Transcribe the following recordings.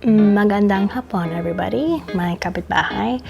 Magandang hapon, everybody. My kapitbahay.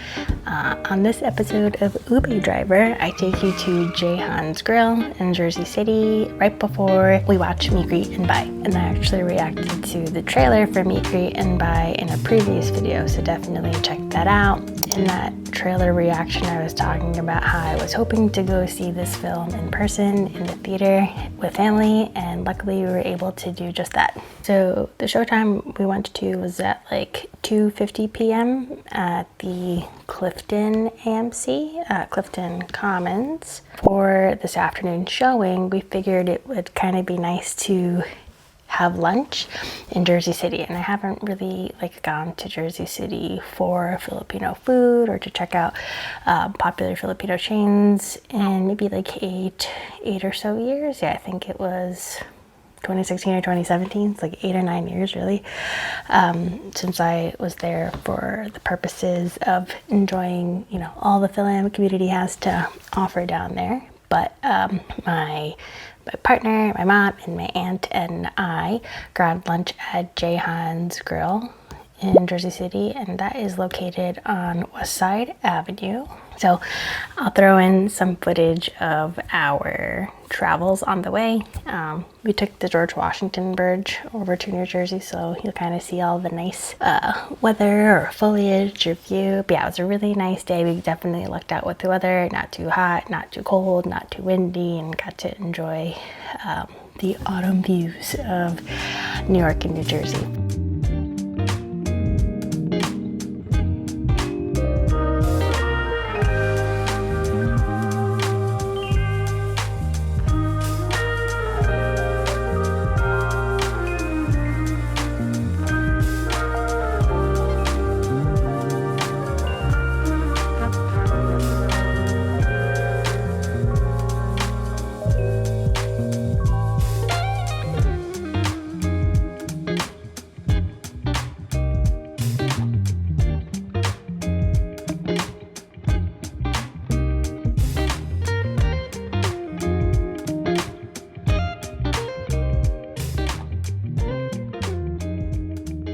On this episode of Ube Driver, I take you to Jayhan's Grill in Jersey City right before we watch Meet, Greet, and Buy. And I actually reacted to the trailer for Meet, Greet, and Buy in a previous video, so definitely check that out. In that trailer reaction, I was talking about how I was hoping to go see this film in person in the theater with family, and luckily we were able to do just that. So the showtime we went to was at like 2:50 p.m. at the Clifton AMC, Clifton Commons. For this afternoon showing, we figured it would kind of be nice to have lunch in Jersey City, and I haven't really gone to Jersey City for Filipino food or to check out popular Filipino chains in maybe like eight or so years. Yeah, I think it was 2016 or 2017. It's like 8 or 9 years really, since I was there for the purposes of enjoying, all the Filipino community has to offer down there. But my partner, my mom, and my aunt and I grabbed lunch at Jayhan's Grill in Jersey City, and that is located on West Side Avenue. So I'll throw in some footage of our travels on the way. We took the George Washington Bridge over to New Jersey, so you'll kind of see all the nice weather or foliage or view. But yeah, it was a really nice day. We definitely lucked out with the weather. Not too hot, not too cold, not too windy, and got to enjoy the autumn views of New York and New Jersey.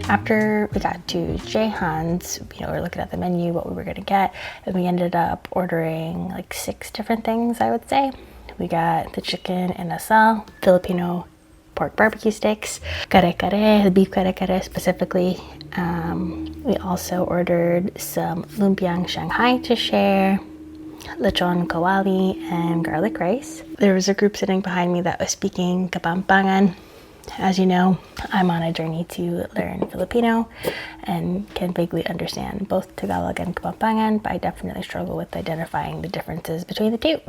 After we got to Jayhan's, we were looking at the menu, what we were gonna get, and we ended up ordering like 6 different things, I would say. We got the chicken inasal, Filipino pork barbecue sticks, kare-kare, the beef kare-kare specifically. We also ordered some lumpiang shanghai to share, lechon, kawali, and garlic rice. There was a group sitting behind me that was speaking Kapampangan. As you know, I'm on a journey to learn Filipino and can vaguely understand both Tagalog and Kapampangan, but I definitely struggle with identifying the differences between the two.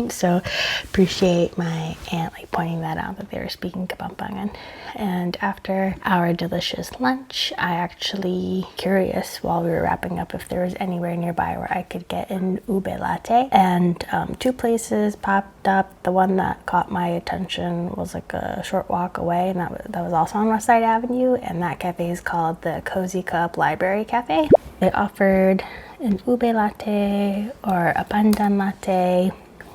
So appreciate my aunt pointing that out, that they were speaking Kapampangan. And after our delicious lunch, I actually curious while we were wrapping up if there was anywhere nearby where I could get an ube latte, and 2 places popped up. The one that caught my attention was like a short walk away, and that was also on West Side Avenue, and that cafe is called the Cosy Cup Library Café. They offered an ube latte or a pandan latte.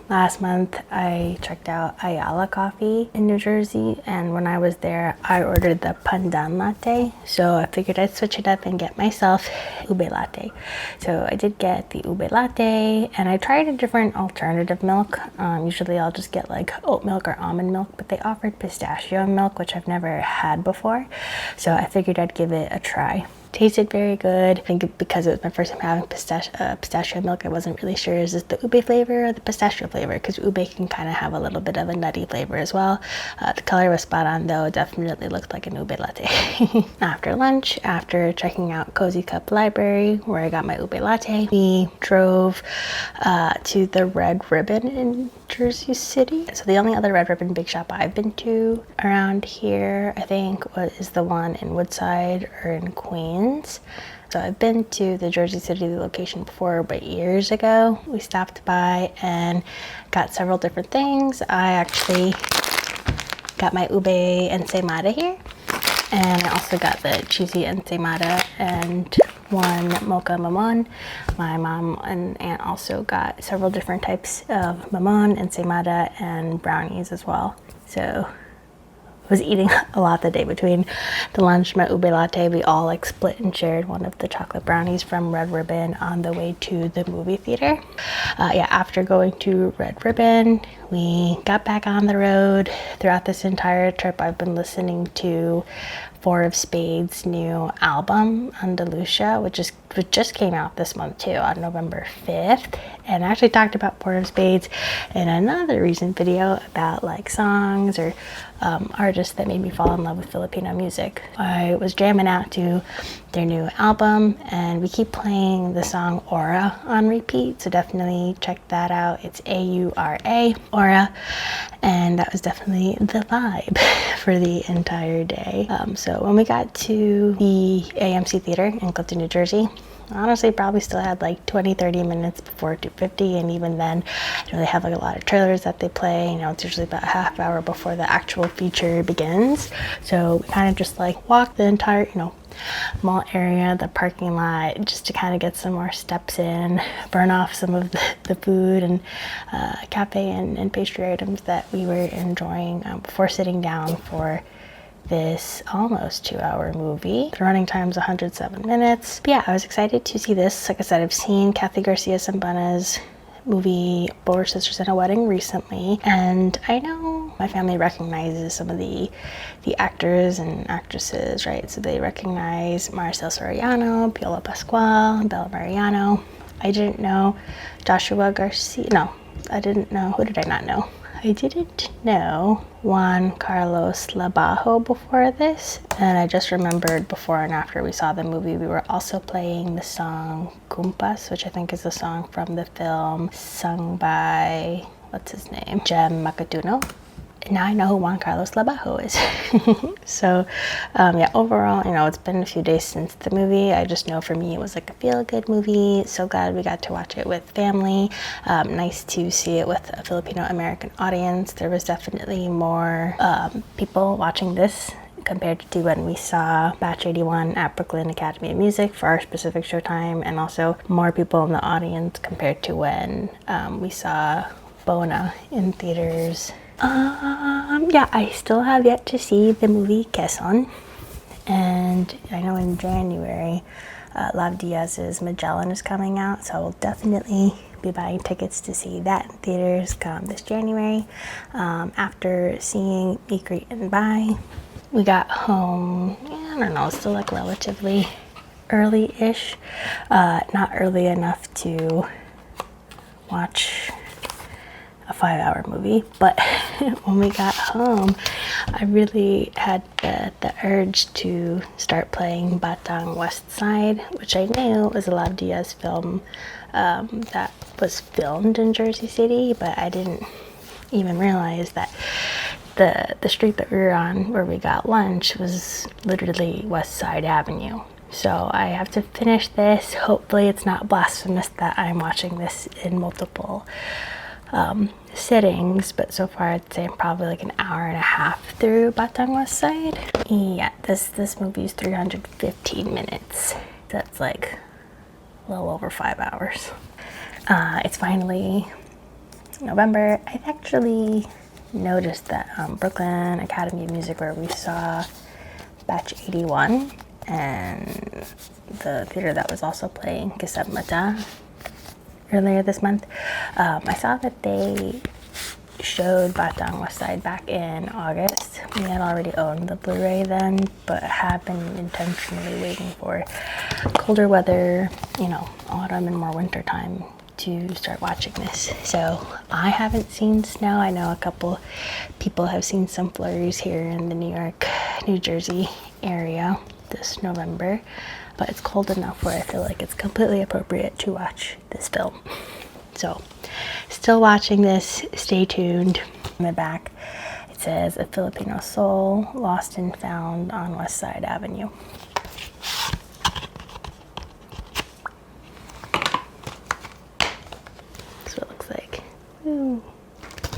Last month I checked out Ayala Coffee in New Jersey, and when I was there I ordered the pandan latte, so I figured I'd switch it up and get myself ube latte. So I did get the ube latte, and I tried a different alternative milk. Usually I'll just get like oat milk or almond milk, but they offered pistachio milk, which I've never had before, so I figured I'd give it a try. Tasted very good. I think because it was my first time having pistachio milk, I wasn't really sure, is this the ube flavor or the pistachio flavor, because ube can kind of have a little bit of a nutty flavor as well. The color was spot on though, definitely looked like an ube latte. After lunch, after checking out Cosy Cup Library where I got my ube latte, we drove to the Red Ribbon in Jersey City. So the only other Red Ribbon big shop I've been to around here, I think, is the one in Woodside or in Queens. So I've been to the Jersey City location before, but years ago we stopped by and got several different things. I actually got my ube ensaymada here, and I also got the cheesy ensaymada and one mocha mamon. My mom and aunt also got several different types of mamon, ensaymada, and brownies as well. So was eating a lot the day between the lunch, my ube latte. We all like split and shared one of the chocolate brownies from Red Ribbon on the way to the movie theater. Yeah, after going to Red Ribbon, we got back on the road. Throughout this entire trip, I've been listening to IV of Spades' new album, Andalusia, which just came out this month too, on November 5th. And I actually talked about IV of Spades in another recent video about like songs or artists that made me fall in love with Filipino music. I was jamming out to their new album, and we keep playing the song Aura on repeat, so definitely check that out. It's A-U-R-A, Aura, and that was definitely the vibe for the entire day. So when we got to the AMC Theater in Clifton, New Jersey, honestly probably still had like 20-30 minutes before 2:50, and even then, you know, they have like a lot of trailers that they play. You know, it's usually about a half hour before the actual feature begins, so we kind of just like walked the entire, you know, mall area, the parking lot, just to kind of get some more steps in, burn off some of the food and cafe and pastry items that we were enjoying before sitting down for this almost 2-hour movie. The running time is 107 minutes. But yeah, I was excited to see this. Like I said, I've seen Kathy Garcia Sambana's movie Four Sisters and a Wedding recently, and I know my family recognizes some of the actors and actresses, right? So they recognize Maricel Soriano, Piola Pascual, Bella Mariano. I didn't know Joshua Garcia. No, I didn't know. Who did I not know? I didn't know Juan Carlos Labajo before this, and I just remembered before and after we saw the movie, we were also playing the song Kumpas, which I think is a song from the film sung by, what's his name? Jem Makatuno. Now I know who Juan Carlos Labajo is. So yeah, overall, you know, it's been a few days since the movie. I just know for me it was like a feel-good movie. So glad we got to watch it with family. Nice to see it with a Filipino American audience. There was definitely more people watching this compared to when we saw Batch 81 at Brooklyn Academy of Music for our specific showtime, and also more people in the audience compared to when we saw Bona in theaters. Yeah, I still have yet to see the movie Quezon, and I know in January Lav Diaz's Magellan is coming out, so I will definitely be buying tickets to see that in theaters come this January. After seeing Meet, Greet, and Buy, we got home, I don't know, still like relatively early-ish, not early enough to watch a 5-hour movie, but when we got home, I really had the urge to start playing Batang West Side, which I knew was a Lav Diaz film that was filmed in Jersey City, but I didn't even realize that the street that we were on where we got lunch was literally West Side Avenue. So I have to finish this. Hopefully it's not blasphemous that I'm watching this in multiple sittings, but so far I'd say I'm probably like an hour and a half through Batang West Side. Yeah, this movie is 315 minutes. That's like a little over 5 hours. It's finally November. I've actually noticed that Brooklyn Academy of Music, where we saw Batch 81, and the theater that was also playing Ensaymada earlier this month, I saw that they showed Batang West Side back in August. We had already owned the Blu-ray then, but have been intentionally waiting for colder weather, you know, autumn and more winter time to start watching this. So I haven't seen snow. I know a couple people have seen some flurries here in the New York, New Jersey area this November, but it's cold enough where I feel like it's completely appropriate to watch this film. So still watching this, stay tuned. On the back it says A Filipino Soul, Lost and Found on West Side Avenue. That's what it looks like. Ooh.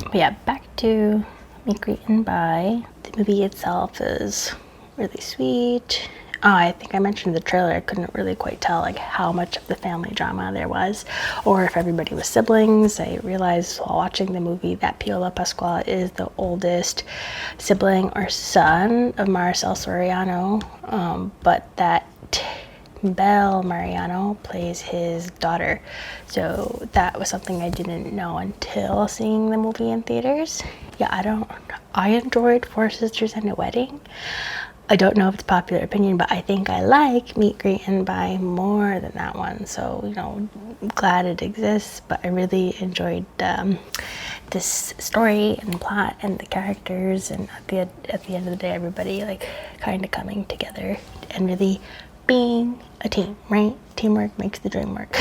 But yeah, back to Meet, Greet, and Buy. The movie itself is really sweet. Oh, I think I mentioned the trailer. I couldn't really quite tell like how much of the family drama there was, or if everybody was siblings. I realized while watching the movie that Piola Pascual is the oldest sibling or son of Maricel Soriano, but that Belle Mariano plays his daughter. So that was something I didn't know until seeing the movie in theaters. Yeah, I enjoyed Four Sisters and a Wedding. I don't know if it's popular opinion, but I think I like Meet, Greet, and Buy more than that one. So, you know, I'm glad it exists, but I really enjoyed this story and plot and the characters, and at the end of the day, everybody like kind of coming together and really being a team, right? Teamwork makes the dream work.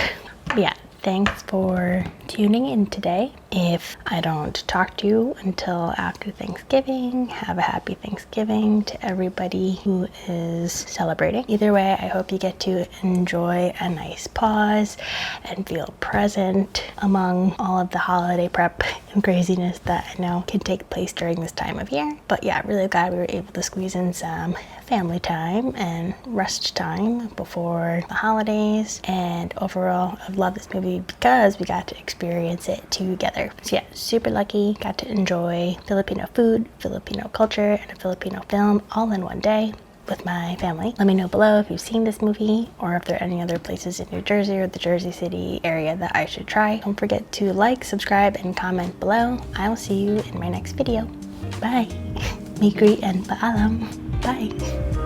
Yeah, thanks for tuning in today. If I don't talk to you until after Thanksgiving, have a happy Thanksgiving to everybody who is celebrating. Either way, I hope you get to enjoy a nice pause and feel present among all of the holiday prep and craziness that I know can take place during this time of year. But yeah, really glad we were able to squeeze in some family time and rest time before the holidays. And overall, I've loved this movie because we got to experience it together. So yeah, super lucky, got to enjoy Filipino food, Filipino culture, and a Filipino film all in one day with my family. Let me know below if you've seen this movie or if there are any other places in New Jersey or the Jersey City area that I should try. Don't forget to like, subscribe, and comment below. I will see you in my next video. Bye. Meet, greet, and paalam. Bye.